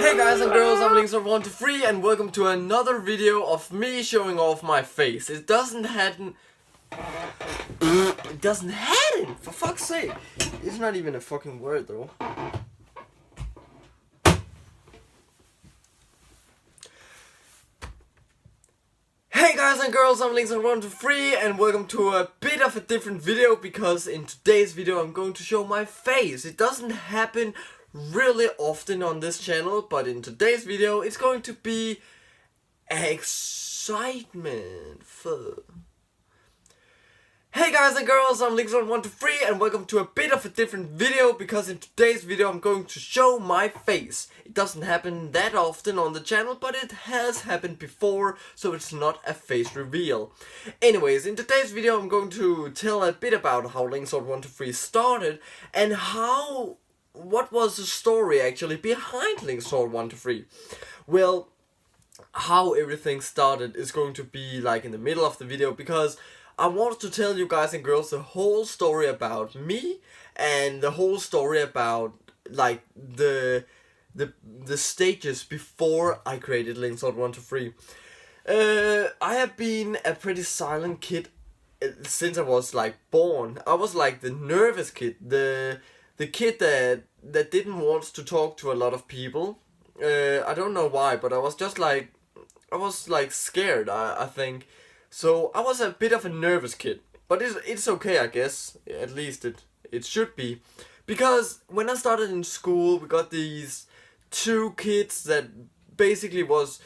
Hey guys and girls, I'm Linkssword123 and welcome to another video of me showing off my face. It doesn't happen, for fuck's sake. It's not even a fucking word though. Hey guys and girls, I'm Linkssword123 and welcome to a bit of a different video because in today's video I'm going to show my face. It doesn't happen really often on this channel, but in today's video it's going to be excitement for... Hey guys and girls, I'm Linkssword123 and welcome to a bit of a different video because in today's video I'm going to show my face. It doesn't happen that often on the channel, but it has happened before, so it's not a face reveal. Anyways, in today's video I'm going to tell a bit about how Linkssword123 started and what was the story actually behind Linkssword123. Well, how everything started is going to be like in the middle of the video because I wanted to tell you guys and girls the whole story about me and the whole story about like the stages before I created Linkssword123. I have been a pretty silent kid since I was like born. I was like the nervous kid, the kid that didn't want to talk to a lot of people. I don't know why, but I was just like, I was like scared, I think. So I was a bit of a nervous kid, but it's okay, I guess. At least it should be, because when I started in school, we got these two kids that basically was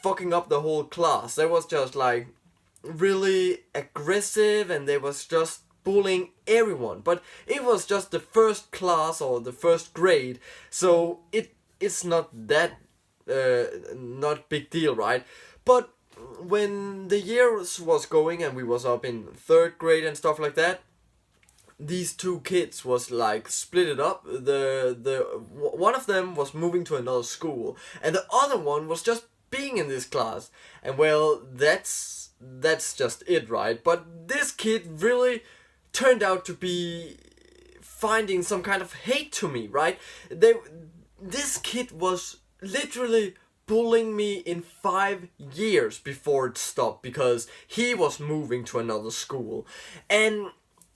fucking up the whole class. They was just like really aggressive, and they was just bullying everyone. But it was just the first class or the first grade, so it's not that not big deal, right? But when the years was going and we was up in 3rd grade and stuff like that, these two kids was like split it up. One of them was moving to another school and the other one was just being in this class. And well, that's just it, right? But this kid really turned out to be finding some kind of hate to me, right? This kid was literally bullying me in 5 years before it stopped because he was moving to another school. And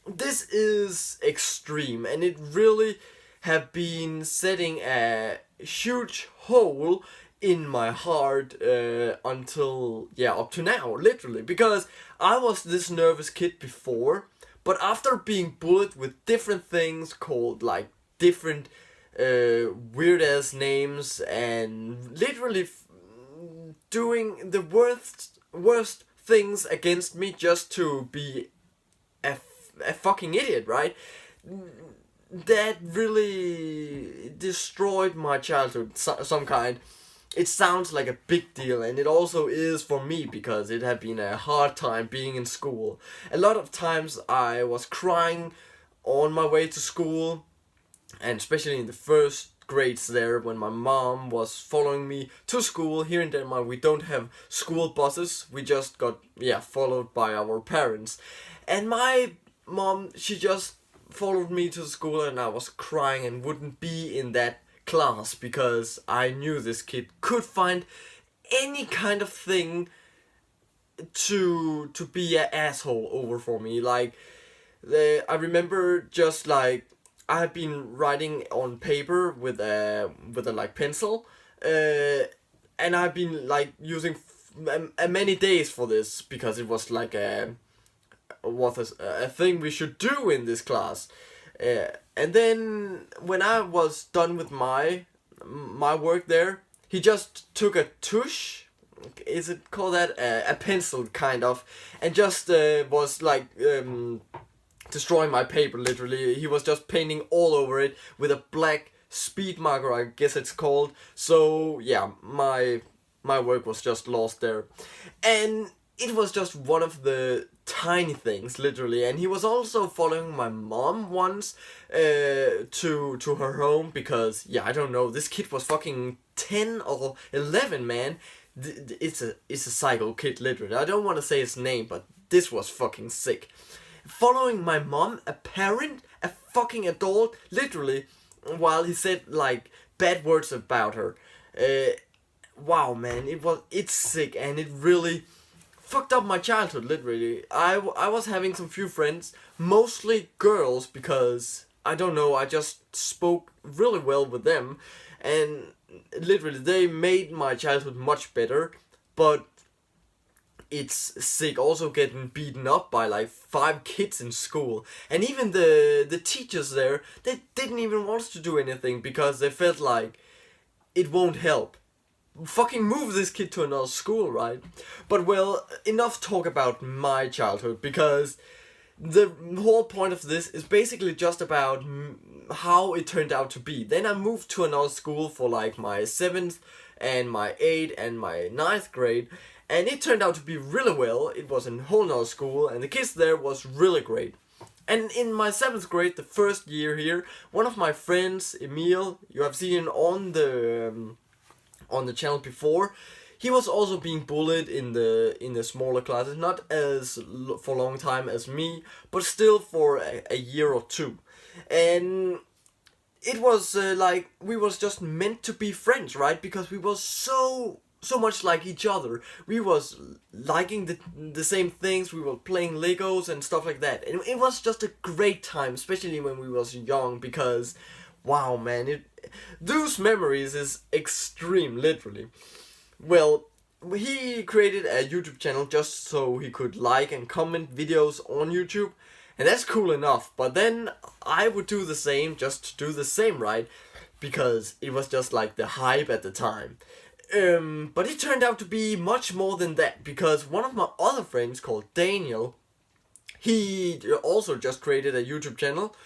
this is extreme, and it really have been setting a huge hole in my heart until, yeah, up to now, literally. Because I was this nervous kid before, but after being bullied with different things called like different weird ass names and literally doing the worst things against me just to be a fucking idiot, right? That really destroyed my childhood, some kind. It sounds like a big deal, and it also is for me because it had been a hard time being in school. A lot of times I was crying on my way to school, and especially in the first grades there, when my mom was following me to school. Here in Denmark we don't have school buses, we just got followed by our parents. And my mom, she just followed me to school, and I was crying and wouldn't be in that class because I knew this kid could find any kind of thing to be an asshole over for me. Like I remember just like I have been writing on paper with a like pencil, and I've been like using many days for this because it was like a thing we should do in this class. And then when I was done with my work there, he just took a tush, is it called that, a pencil kind of, and just was like destroying my paper, literally. He was just painting all over it with a black speed marker, I guess it's called. So yeah, my work was just lost there. And it was just one of the tiny things, literally. And he was also following my mom once to her home because, yeah, I don't know, this kid was fucking 10 or 11, man. It's a psycho kid, literally. I don't want to say his name, but this was fucking sick. Following my mom, a parent, a fucking adult, literally, while he said like bad words about her. Wow, man, it's sick, and it really fucked up my childhood. Literally, I was having some few friends, mostly girls, because I don't know, I just spoke really well with them, and literally they made my childhood much better. But it's sick also getting beaten up by like 5 kids in school, and even the teachers there, they didn't even want us to do anything because they felt like it won't help. Fucking move this kid to another school, right? But well, enough talk about my childhood, because the whole point of this is basically just about how it turned out to be. Then I moved to another school for like my 7th and my 8th and my 9th grade, and it turned out to be really well. It was a whole nother school, and the kids there was really great. And in my 7th grade, the first year here, one of my friends, Emil, you have seen on the channel before, he was also being bullied in the smaller classes, not as for a long time as me, but still for a year or two. And it was like we was just meant to be friends, right? Because we was so much like each other. We was liking the same things. We were playing Legos and stuff like that. And it was just a great time, especially when we was young, because wow, man, those memories is extreme, literally. Well, he created a YouTube channel just so he could like and comment videos on YouTube, and that's cool enough. But then I would do the same, just to do the same, right? Because it was just like the hype at the time. But it turned out to be much more than that, because one of my other friends called Daniel, he also just created a YouTube channel,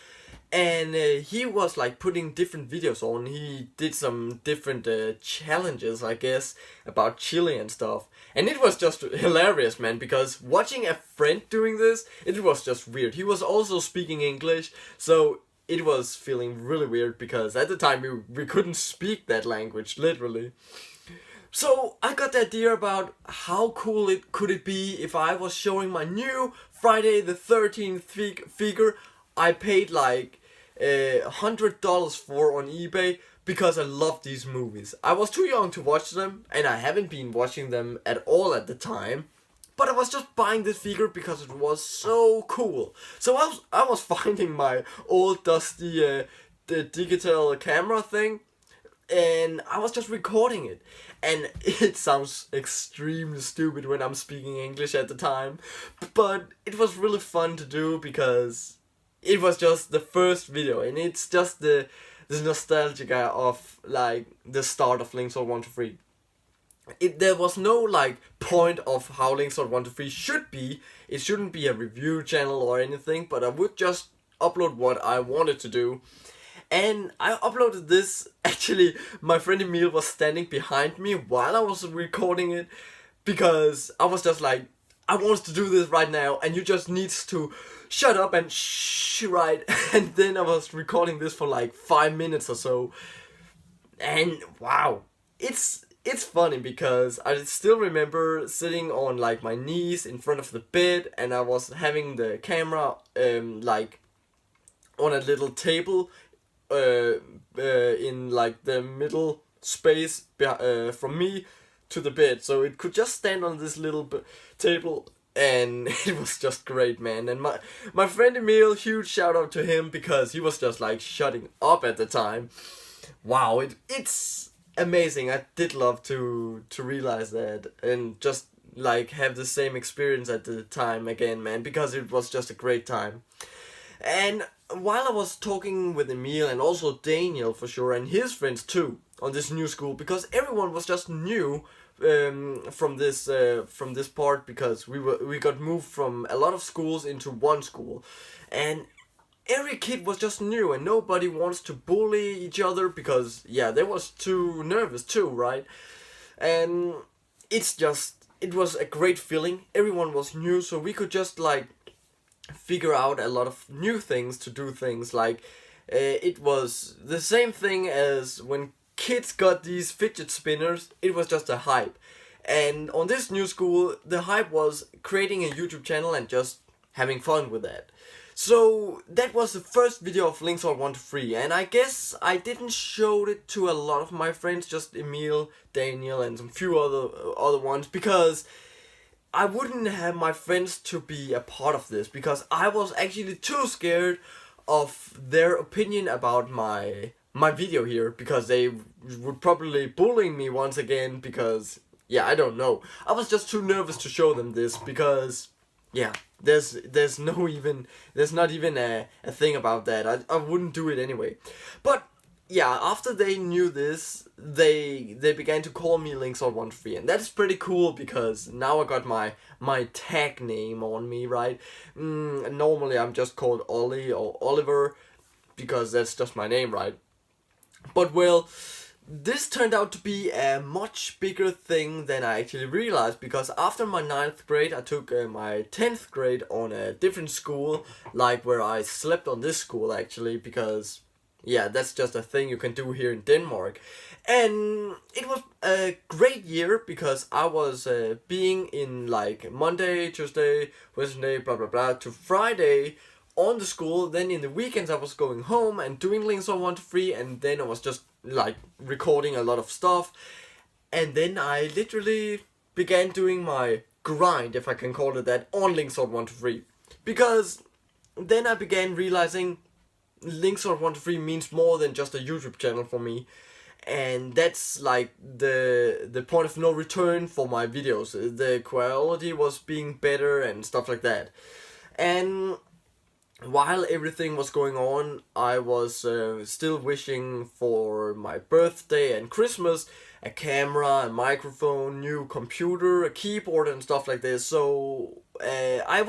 and he was like putting different videos on. He did some different challenges, I guess, about Chile and stuff. And it was just hilarious, man, because watching a friend doing this, it was just weird. He was also speaking English, so it was feeling really weird, because at the time we couldn't speak that language, literally. So I got the idea about how cool could it be if I was showing my new Friday the 13th figure I paid like $100 for on eBay, because I love these movies. I was too young to watch them, and I haven't been watching them at all at the time. But I was just buying this figure because it was so cool. So I was finding my old dusty the digital camera thing, and I was just recording it. And it sounds extremely stupid when I'm speaking English at the time, but it was really fun to do, because it was just the first video, and it's just the nostalgia of like the start of Linkssword123. There was no like point of how Linkssword123 should be. It shouldn't be a review channel or anything, but I would just upload what I wanted to do. And I uploaded this. Actually, my friend Emil was standing behind me while I was recording it, because I was just like, I want to do this right now, and you just needs to shut up and shh, right? And then I was recording this for like 5 minutes or so, and wow, it's funny, because I still remember sitting on like my knees in front of the bed, and I was having the camera like on a little table in like the middle space from me to the bed, so it could just stand on this little table, and it was just great, man. And my friend Emil, huge shout out to him, because he was just like shutting up at the time. Wow, it's amazing. I did love to realize that, and just like have the same experience at the time again, man, because it was just a great time. And while I was talking with Emil, and also Daniel for sure, and his friends too, on this new school, because everyone was just new from this part, because we got moved from a lot of schools into one school, and every kid was just new, and nobody wants to bully each other, because yeah, they was too nervous too, right? And it was a great feeling. Everyone was new, so we could just like figure out a lot of new things to do things like it was the same thing as when kids got these fidget spinners. It was just a hype, and on this new school the hype was creating a YouTube channel and just having fun with that. So that was the first video of Linkssword123, and I guess I didn't show it to a lot of my friends, just Emil, Daniel, and some few other ones, because I wouldn't have my friends to be a part of this, because I was actually too scared of their opinion about my video here, because they would probably bully me once again, because yeah, I don't know. I was just too nervous to show them this, because yeah, there's not even a thing about that. I wouldn't do it anyway. But yeah, after they knew this, they began to call me Linkssword123, and that's pretty cool, because now I got my tag name on me, right? Normally I'm just called Ollie or Oliver, because that's just my name, right? But well, this turned out to be a much bigger thing than I actually realized, because after my 9th grade I took my 10th grade on a different school, like where I slept on this school actually, because yeah, that's just a thing you can do here in Denmark. And it was a great year, because I was being in like Monday, Tuesday, Wednesday, blah blah blah, to Friday on the school. Then in the weekends I was going home and doing Linkssword123, and then I was just like recording a lot of stuff. And then I literally began doing my grind, if I can call it that, on Linkssword123, because then I began realizing Linkssword123 means more than just a YouTube channel for me. And that's like the point of no return for my videos. The quality was being better and stuff like that. And while everything was going on, I was still wishing for my birthday and Christmas a camera, a microphone, new computer, a keyboard and stuff like this. So I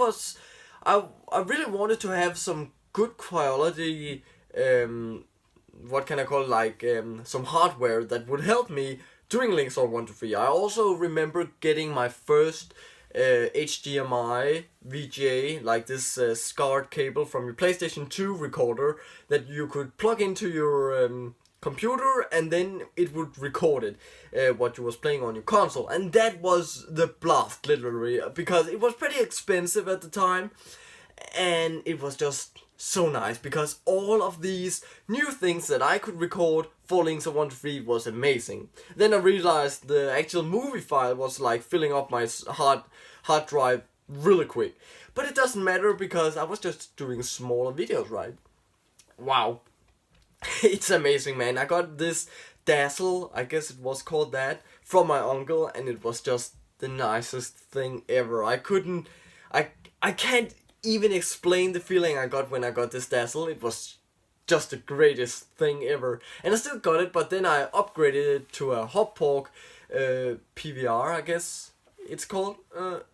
really wanted to have some good quality, what can I call it, like some hardware that would help me doing Linkssword123. I also remember getting my first HDMI VGA, like this SCART cable from your PlayStation 2 recorder that you could plug into your computer, and then it would record it, what you was playing on your console. And that was the blast, literally, because it was pretty expensive at the time, and it was just so nice, because all of these new things that I could record for Linkssword123 was amazing. Then I realized the actual movie file was like filling up my hard drive really quick. But it doesn't matter, because I was just doing smaller videos, right? Wow. It's amazing, man. I got this Dazzle, I guess it was called that, from my uncle, and it was just the nicest thing ever. I can't even explain the feeling I got when I got this Dazzle. It was just the greatest thing ever. And I still got it, but then I upgraded it to a hahah PVR, I guess it's called.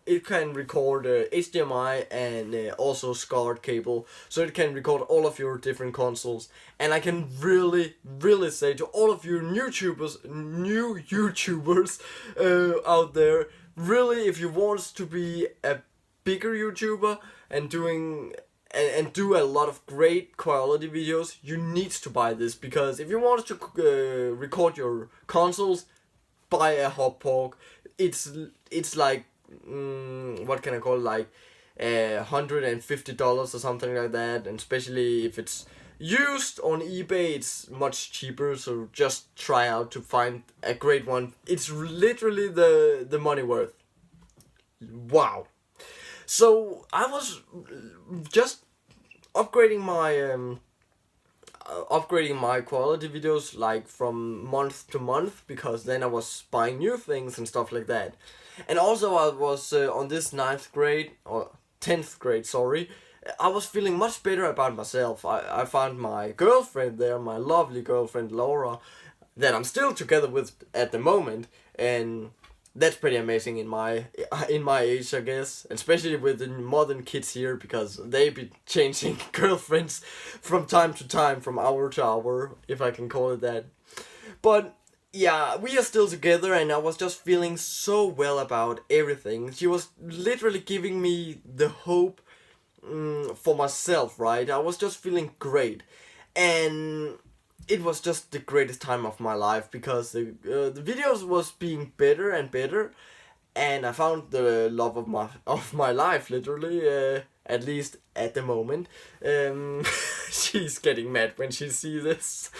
It can record HDMI and also SCART cable, so it can record all of your different consoles. And I can really say to all of you new YouTubers out there, really, if you want to be a bigger YouTuber and do a lot of great quality videos, you need to buy this, because if you want to record your consoles, buy a hahah. It's like what can I call it, like $150 or something like that, and especially if it's used on eBay, it's much cheaper. So just try out to find a great one. It's literally the money worth. Wow. So I was just upgrading my quality videos like from month to month, because then I was buying new things and stuff like that. And also I was on this 9th grade, or 10th grade, sorry, I was feeling much better about myself. I found my girlfriend there, my lovely girlfriend Laura, that I'm still together with at the moment, and that's pretty amazing in my age, I guess, especially with the modern kids here, because they be changing girlfriends from time to time, from hour to hour, if I can call it that. But yeah, we are still together, and I was just feeling so well about everything. She was literally giving me the hope for myself, right? I was just feeling great, and it was just the greatest time of my life, because the videos was being better and better, and I found the love of my life, literally. at least at the moment. She's getting mad when she sees this.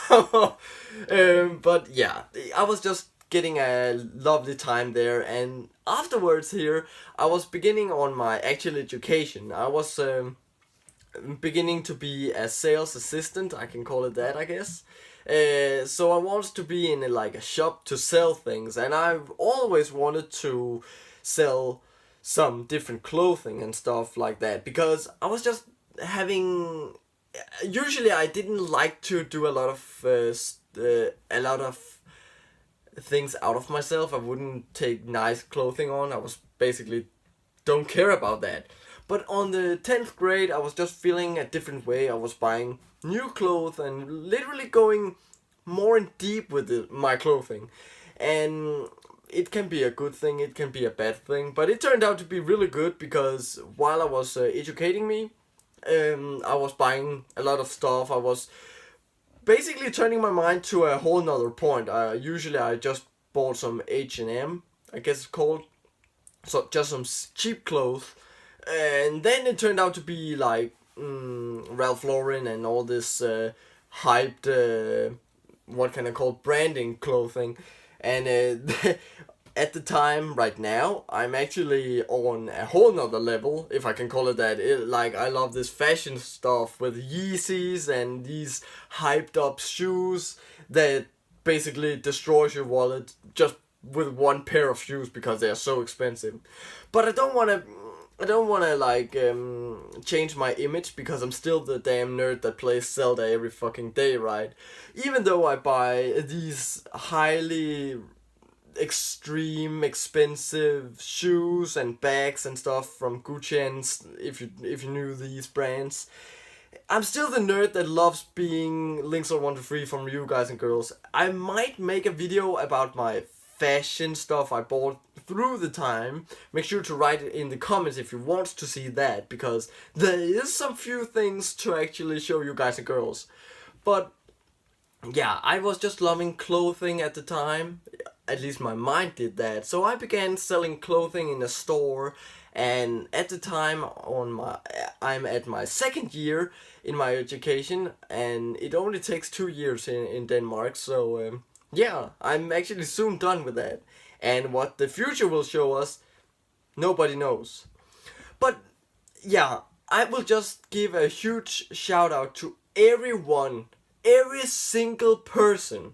But yeah, I was just getting a lovely time there, and afterwards here I was beginning on my actual education. I was beginning to be a sales assistant, I can call it that, I guess. So I wanted to be in like a shop to sell things, and I've always wanted to sell some different clothing and stuff like that, because I was just having, usually I didn't like to do a lot of things out of myself. I wouldn't take nice clothing on. I was basically don't care about that. But on the 10th grade, I was just feeling a different way. I was buying new clothes and literally going more in deep with my clothing. And it can be a good thing, it can be a bad thing, but it turned out to be really good, because while I was educating me, I was buying a lot of stuff. I was basically turning my mind to a whole nother point. Usually I just bought some H&M, I guess it's called, so just some cheap clothes, and then it turned out to be like Ralph Lauren and all this hyped, what can I call, branding clothing. And at the time, right now, I'm actually on a whole nother level, if I can call it that. Like, I love this fashion stuff with Yeezys and these hyped up shoes that basically destroys your wallet just with one pair of shoes because they are so expensive. But I don't wanna like change my image, because I'm still the damn nerd that plays Zelda every fucking day, right? Even though I buy these highly extreme expensive shoes and bags and stuff from Gucci, and if you knew these brands, I'm still the nerd that loves being Linkssword123 from you guys and girls. I might make a video about my fashion stuff I bought through the time. Make sure to write it in the comments if you want to see that, because there is some few things to actually show you guys and girls. But yeah, I was just loving clothing at the time. At least my mind did that. So I began selling clothing in a store, and at the time I'm at my second year in my education, and it only takes 2 years in Denmark. So yeah, I'm actually soon done with that. And what the future will show us, nobody knows. But yeah, I will just give a huge shout out to everyone, every single person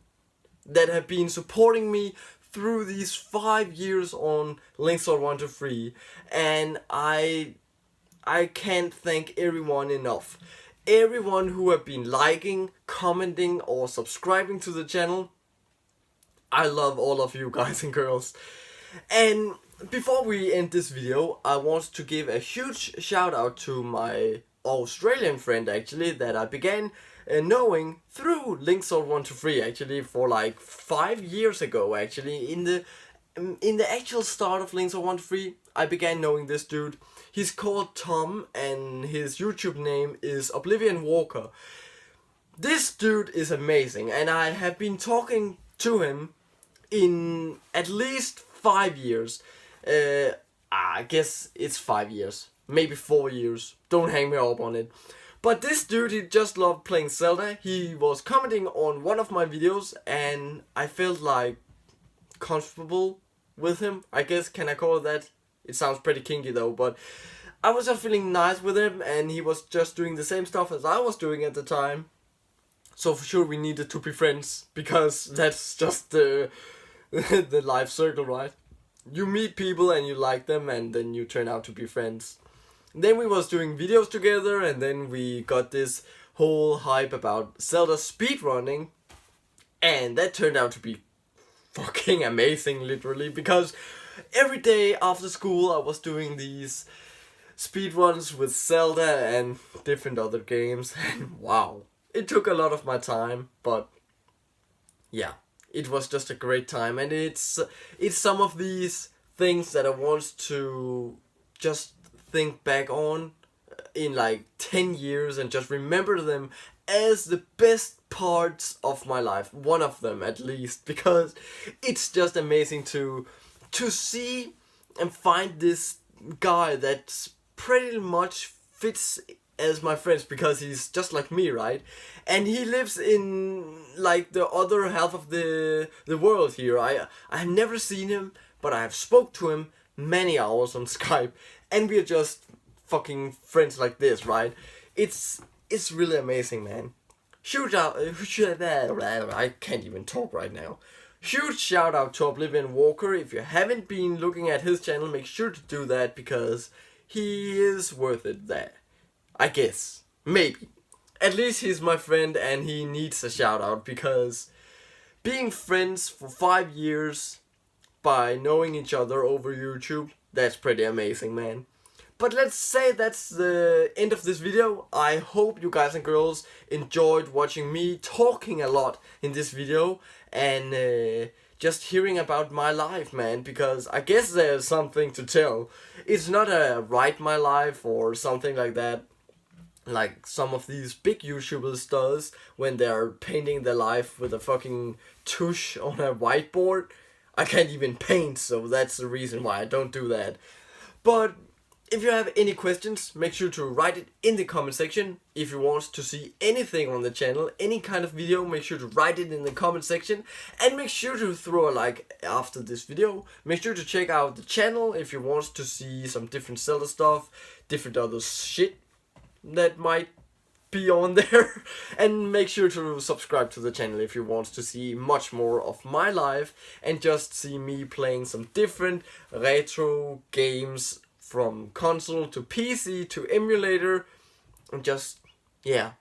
that have been supporting me through these 5 years on Linkssword123, and I can't thank everyone enough. Everyone who have been liking, commenting, or subscribing to the channel, I love all of you guys and girls. And before we end this video, I want to give a huge shout out to my Australian friend, actually, that I began knowing through Linkssword123, actually, for like 5 years ago, actually. In the actual start of Linkssword123, I began knowing this dude. He's called Tom, and his YouTube name is Oblivion Walker. This dude is amazing, and I have been talking to him in at least 5 years. I guess it's 5 years, maybe 4 years. Don't hang me up on it. But this dude, he just loved playing Zelda. He was commenting on one of my videos, and I felt like comfortable with him, I guess. Can I call it that? It sounds pretty kinky though, but I was just feeling nice with him, and he was just doing the same stuff as I was doing at the time. So for sure we needed to be friends, because that's just the the life circle, right? You meet people and you like them, and then you turn out to be friends. Then we was doing videos together, and then we got this whole hype about Zelda speedrunning, and that turned out to be fucking amazing, literally, because every day after school I was doing these speedruns with Zelda and different other games, and wow, it took a lot of my time, but yeah, it was just a great time. And it's some of these things that I want to just think back on in like 10 years and just remember them as the best parts of my life, one of them at least, because it's just amazing to see and find this guy that's pretty much fits as my friends because he's just like me, right? And he lives in like the other half of the world here. I have never seen him, but I have spoke to him many hours on Skype, and we are just fucking friends like this, right? It's really amazing, man. Shoot out, I can't even talk right now. Huge shout out to Oblivion Walker. If you haven't been looking at his channel, make sure to do that because he is worth it there. I guess. Maybe. At least he's my friend and he needs a shout out because being friends for 5 years by knowing each other over YouTube, that's pretty amazing, man. But let's say that's the end of this video. I hope you guys and girls enjoyed watching me talking a lot in this video and just hearing about my life, man, because I guess there's something to tell. It's not a write my life or something like that, like some of these big YouTubers does when they're painting their life with a fucking tush on a whiteboard. I can't even paint, so that's the reason why I don't do that. But if you have any questions, make sure to write it in the comment section. If you want to see anything on the channel, any kind of video, make sure to write it in the comment section. And make sure to throw a like after this video. Make sure to check out the channel if you want to see some different Zelda stuff, different other shit that might be on there. And make sure to subscribe to the channel if you want to see much more of my life and just see me playing some different retro games from console to PC to emulator, and just, yeah,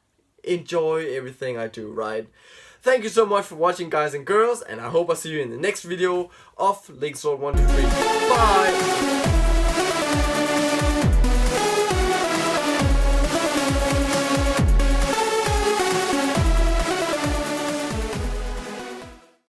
enjoy everything I do, right? Thank you so much for watching, guys and girls, and I hope I see you in the next video of Linkssword123. Bye!